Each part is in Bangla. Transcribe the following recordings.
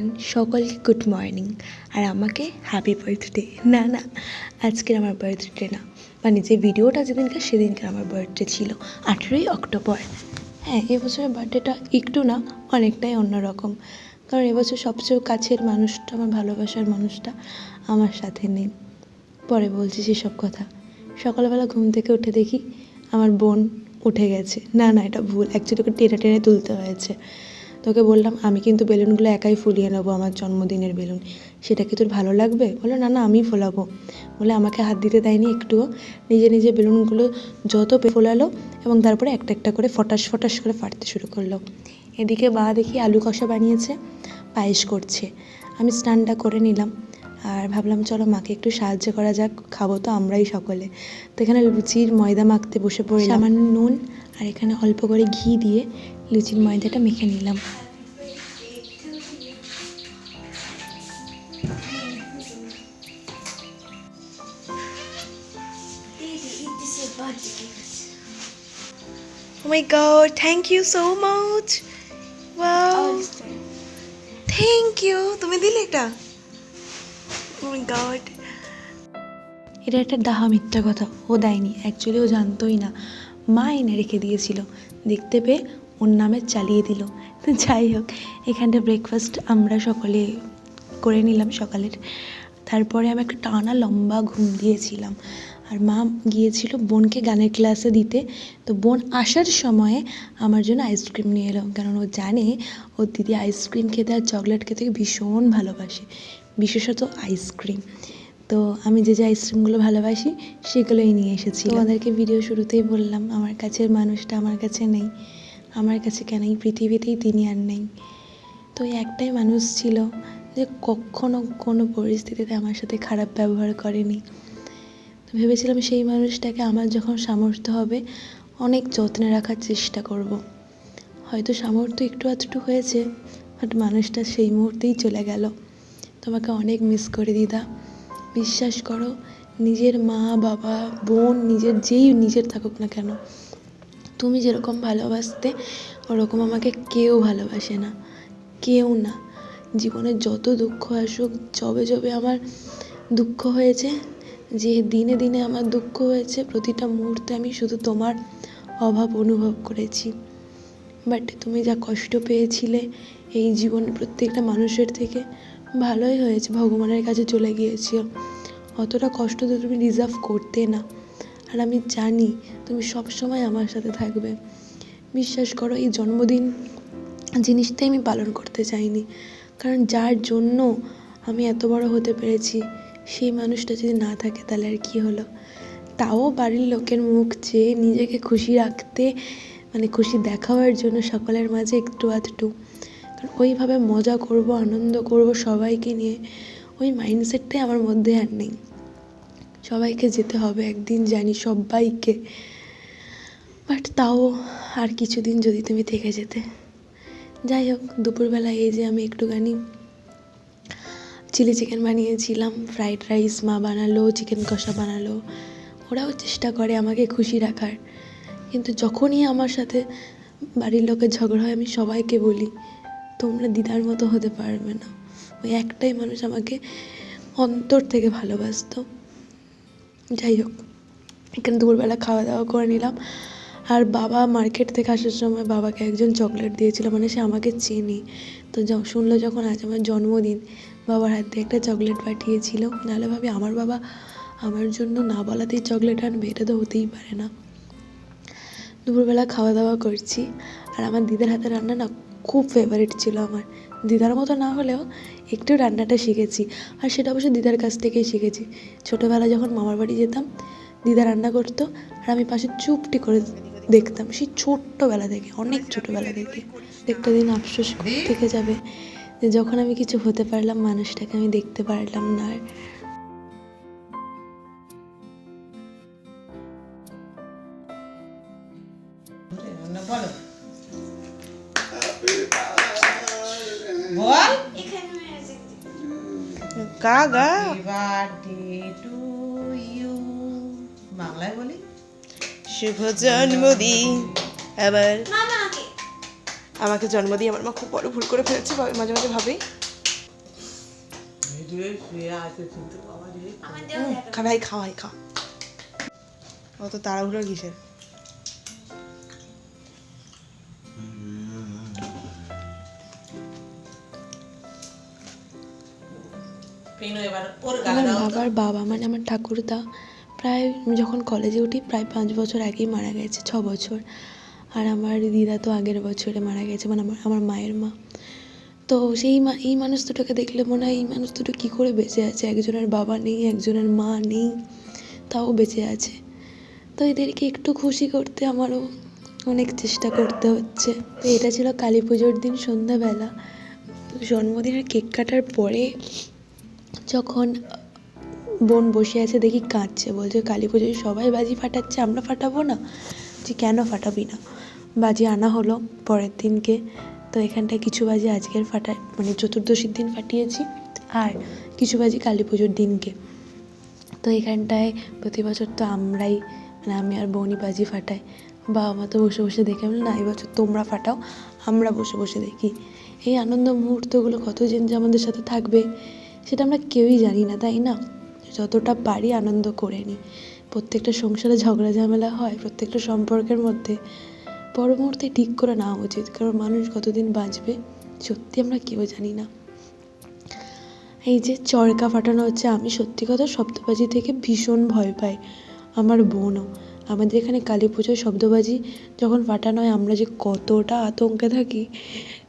এভরিওয়ান, সকলকে গুড মর্নিং। আর আমাকে হ্যাপি বার্থডে। না না, আজকের আমার বার্থডে না, মানে যে ভিডিওটা যেদিনকার সেদিনকার আমার বার্থডে ছিল 18ই অক্টোবর। হ্যাঁ, এবছরের বার্থডেটা একটু না অনেকটাই অন্যরকম, কারণ এবছর সবচেয়ে কাছের মানুষটা, আমার ভালোবাসার মানুষটা আমার সাথে নেই। পরে বলছি সেসব কথা। সকালবেলা ঘুম থেকে উঠে দেখি আমার বোন উঠে গেছে। না না, এটা ভুল, অ্যাকচুয়ালি ওকে টেনে টেনে তুলতে হয়েছে। তোকে বললাম আমি কিন্তু বেলুনগুলো একাই ফুলিয়ে নেবো, আমার জন্মদিনের বেলুন, সেটা কি তোর ভালো লাগবে? বললো না না, আমিই ফোলাবো। বলে আমাকে হাত দিতে দেয়নি একটুও, নিজে নিজে বেলুনগুলো যত ফোলালো এবং তারপরে একটা একটা করে ফটাস ফটাস করে ফাটতে শুরু করলো। এদিকে মা দেখি আলু কষা বানিয়েছে, পায়েস করছে। আমি স্নানটা করে নিলাম আর ভাবলাম চলো মাকে একটু সাহায্য করা যাক, খাবো তো আমরাই সকলে। তো এখানে লুচির ময়দা মাখতে বসে পড়লাম, সামান্য নুন আর এখানে অল্প করে ঘি দিয়ে লুচির ময়দাটা মেখে নিলাম। Oh my god, thank you so much. Wow. Thank you. তুমি দিলে এটা? Oh my god. এটা একটা ডাহা মিথ্যা কথা, ও দেয়নি, অ্যাকচুয়ালি ও জানতোই না, মা এনে রেখে দিয়েছিল, দেখতে পেয়ে ওর নামে চালিয়ে দিল। তো যাই হোক, এখানটা ব্রেকফাস্ট আমরা সকলে করে নিলাম সকালের। তারপরে আমি একটা টানা লম্বা ঘুম দিয়েছিলাম আর মা গিয়েছিল বোনকে গানের ক্লাসে দিতে। তো বোন আসার সময়ে আমার জন্য আইসক্রিম নিয়ে এলো, কারণ ও জানে ওর দিদি আইসক্রিম খেতে আর চকলেট খেতে ভীষণ ভালোবাসে, বিশেষত আইসক্রিম। তো আমি যে যে আইসক্রিমগুলো ভালোবাসি সেগুলোই নিয়ে এসেছি। তোমাদেরকে ভিডিও শুরুতেই বললাম আমার কাছের মানুষটা আমার কাছে নেই। আমার কাছে কেন, এই পৃথিবীতেই তিনি আর নেই। তো এই একটাই মানুষ ছিল যে কখনো কোনো পরিস্থিতিতে আমার সাথে খারাপ ব্যবহার করেনি। তো ভেবেছিলাম সেই মানুষটাকে আমার যখন সামর্থ্য হবে অনেক যত্নে রাখার চেষ্টা করব। হয়তো সামর্থ্য একটু আধটু হয়েছে, বাট মানুষটা সেই মুহূর্তেই চলে গেল। তোমাকে অনেক মিস করি দিদা। বিশ্বাস করো, নিজের মা বাবা বোন নিজের থাকুক না কেন, তুমি যেরকম ভালোবাসতে ওরকম আমাকে কেউ ভালোবাসে না, কেউ না। জীবনে যত দুঃখ আসুক, যবে আমার দুঃখ হয়েছে, যে দিনে দিনে আমার দুঃখ হয়েছে, প্রতিটা মুহূর্তে আমি শুধু তোমার অভাব অনুভব করেছি। বাট তুমি যা কষ্ট পেয়েছিলে এই জীবনে প্রত্যেকটা মানুষের থেকে, ভালোই হয়েছে ভগবানের কাছে চলে গিয়েছিও। অতটা কষ্ট তো তুমি ডিজার্ভ করতে না। আর আমি জানি তুমি সব সময় আমার সাথে থাকবে। বিশ্বাস করো, এই জন্মদিন জিনিসটাই আমি পালন করতে চাইনি, কারণ যার জন্য আমি এত বড় হতে পেরেছি সেই মানুষটা যদি না থাকে তাহলে আর কী হলো। তাও বাড়ির লোকের মুখ চেয়ে নিজেকে খুশি রাখতে, মানে খুশি দেখাবার জন্য সকলের মাঝে একটু আধটু, কারণ ওইভাবে মজা করব, আনন্দ করব সবাইকে নিয়ে, ওই মাইন্ডসেটটাই আমার মধ্যে আর নেই। সবাইকে যেতে হবে একদিন জানি, সবাইকে, বাট তাও আর কিছুদিন যদি তুমি থেকে যেতে। যাই হোক, দুপুরবেলা এই যে আমি একটুখানি চিলি চিকেন বানিয়েছিলাম, ফ্রাইড রাইস মা বানালো, চিকেন কষা বানালো। ওরাও চেষ্টা করে আমাকে খুশি রাখার, কিন্তু যখনই আমার সাথে বাড়ির লোকের ঝগড়া হয় আমি সবাইকে বলি তোমরা দিদার মতো হতে পারবে না। ওই একটাই মানুষ আমাকে অন্তর থেকে ভালোবাসতো। যাই হোক, এখানে দুপুরবেলা খাওয়া দাওয়া করে নিলাম। আর বাবা মার্কেট থেকে আসার সময় বাবাকে একজন চকলেট দিয়েছিল, মানে সে আমাকে চেনে। তো শুনলো যখন আজ আমার জন্মদিন, বাবার হাত দিয়ে একটা চকলেট পাঠিয়েছিল। নাহলে ভাবি আমার বাবা আমার জন্য না বলাতেই চকলেট আনবে, এটা তো হতেই পারে না। দুপুরবেলা খাওয়া দাওয়া করছি আর আমার দিদার হাতে রান্না না খুব ফেভারিট ছিল আমার। দিদার মতো না হলেও একটু রান্নাটা শিখেছি, আর সেটা অবশ্য দিদার কাছ থেকেই শিখেছি। ছোটোবেলা যখন মামার বাড়ি যেতাম দিদা রান্না করতো আর আমি পাশে চুপটি করে দেখতাম, সেই ছোট্টবেলা থেকে, অনেক ছোটোবেলা থেকে। একটা দিন আফসোস থেকে যাবে যে যখন আমি কিছু হতে পারলাম মানুষটাকে আমি দেখতে পারলাম না। আর বল কাগা বার্থডে টু ইউ, বাংলায় বলি শুভ জন্মদিন। আবার আমাকে জন্ম দিয়ে আমার মা খুব বড় ভুল করে ফেলেছে, মাঝে মাঝে ভাবে শুয়ে আছে কিন্তু বাবা রে খাওয়াই খাওয়াই খা অত তাড়াহুড়ো কিসের? পেনো এবার ওর গালে আমার দাও তো। বাবার বাবা মানে আমার ঠাকুরদা প্রায় আমি যখন কলেজে উঠি প্রায় 5 বছর আগেই মারা গেছে, 6 বছর। আর আমার দিদা তো আগের বছরে মারা গেছে, মানে আমার মায়ের মা। তো সেই এই মানুষ দুটোকে দেখলে মনে হয় এই মানুষ দুটো কী করে বেঁচে আছে, একজনের বাবা নেই, একজনের মা নেই, তাও বেঁচে আছে। তো এদেরকে একটু খুশি করতে আমারও অনেক চেষ্টা করতে হচ্ছে। তো এটা ছিল কালী পুজোর দিন সন্ধ্যাবেলা। জন্মদিনের কেক কাটার পরে যখন বোন বসে আছে দেখি কাঁদছে, বলছে কালী পুজোয় সবাই বাজি ফাটাচ্ছে, আমরা ফাটাবো না? যে কেন ফাটাবি না? বাজি আনা হলো পরের দিনকে। তো এখানটায় কিছু বাজি আজকের মানে চতুর্দশীর দিন ফাটিয়েছি, আর কিছু বাজি কালী পুজোর দিনকে। তো এখানটায় প্রতি বছর তো আমরাই, মানে আমি আর বোনই বাজি ফাটাই। বাবা মা তো বসে বসে দেখে, আমি না এবছর তোমরা ফাটাও, আমরা বসে বসে দেখি। এই আনন্দ মুহূর্তগুলো কতদিন যে আমাদের সাথে থাকবে সেটা আমরা কেউই জানি না, তাই না? যতটা পারি আনন্দ করে নিই। প্রত্যেকটা সংসারে ঝগড়া ঝামেলা হয়, প্রত্যেকটা সম্পর্কের মধ্যে পর মুহূর্তে ঠিক করে নেওয়া উচিত, কারণ মানুষ কতদিন বাঁচবে সত্যি আমরা কেউ জানি না। এই যে চরকা ফাটানো হচ্ছে, আমি সত্যি কথা শব্দবাজি থেকে ভীষণ ভয় পাই, আমার বোনও। আমাদের এখানে কালী পুজোয় শব্দবাজি যখন ফাটানো হয় আমরা যে কতটা আতঙ্কে থাকি,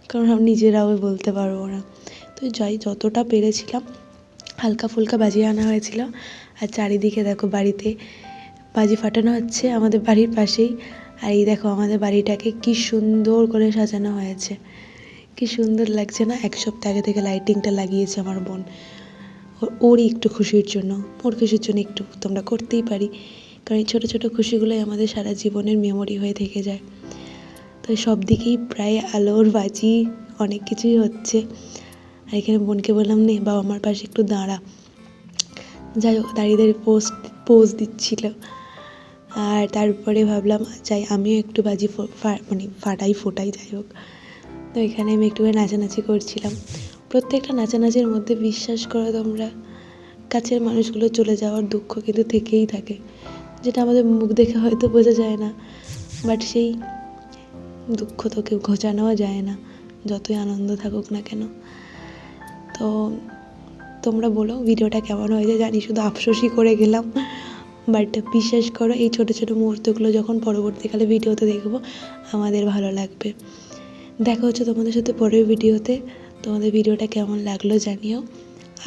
কারণ আমি নিজেরাও বলতে পারবো না। তো যাই যতটা পেরেছিলাম হালকা ফুলকা বাজি আনা হয়েছিল। আর চারিদিকে দেখো বাড়িতে বাজি ফাটানো হচ্ছে আমাদের বাড়ির পাশেই। আর এই দেখো আমাদের বাড়িটাকে কি সুন্দর করে সাজানো হয়েছে, কি সুন্দর লাগছে না? 1 সপ্তাহ আগে থেকে লাইটিংটা লাগিয়েছে আমার বোন, ওরই একটু খুশির জন্য, ওর খুশির জন্য একটু তোমরা করতেই পারি, কারণ এই ছোটো ছোটো খুশিগুলোই আমাদের সারা জীবনের মেমোরি হয়ে থেকে যায়। তো সব দিকেই প্রায় আলোর বাজি অনেক কিছুই হচ্ছে। আর এখানে বোনকে বললাম নে বাবা আমার পাশে একটু দাঁড়া, যাই হোক দাঁড়িয়ে দাঁড়িয়ে পোজ দিচ্ছিল। আর তারপরে ভাবলাম যাই আমিও একটু বাজি মানে ফোটাই যাই হোক। তো এখানে আমি একটু নাচানাচি করছিলাম। প্রত্যেকটা নাচানাচির মধ্যে বিশ্বাস করো তোমরা, কাছের মানুষগুলো চলে যাওয়ার দুঃখ কিন্তু থেকেই থাকে, যেটা আমাদের মুখ দেখে হয়তো বোঝা যায় না, বাট সেই দুঃখ তো কেউ ঘোচানোও যায় না, যতই আনন্দ থাকুক না কেন। তো তোমরা বলো ভিডিওটা কেমন হয়েছে, জানি শুধু আফসোসই করে গেলাম, বাট বিশ্বাস করো এই ছোটো ছোটো মুহূর্তগুলো যখন পরবর্তীকালে ভিডিওতে দেখবো আমাদের ভালো লাগবে। দেখা হচ্ছে তোমাদের সাথে পরের ভিডিওতে। তোমাদের ভিডিওটা কেমন লাগলো জানিও।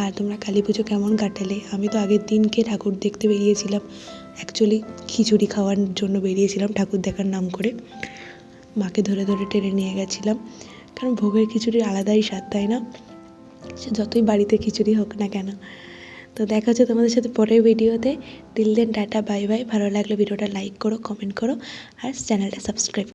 আর তোমরা কালী পুজো কেমন কাটালে? আমি তো আগের দিনকে ঠাকুর দেখতে বেরিয়েছিলাম, অ্যাকচুয়ালি খিচুড়ি খাওয়ার জন্য বেরিয়েছিলাম ঠাকুর দেখার নাম করে। মাকে ধরে ধরে টেনে নিয়ে গেছিলাম, কারণ ভোগের খিচুড়ির আলাদাই স্বাদ, তাই না? সে যতই বাড়িতে খিচুড়ি হোক না কেন। তো দেখা হচ্ছে তোমাদের সাথে পরের ভিডিওতে। Till then tata bye bye. ভালো লাগলে ভিডিওটা লাইক করো, কমেন্ট করো আর চ্যানেলটা সাবস্ক্রাইব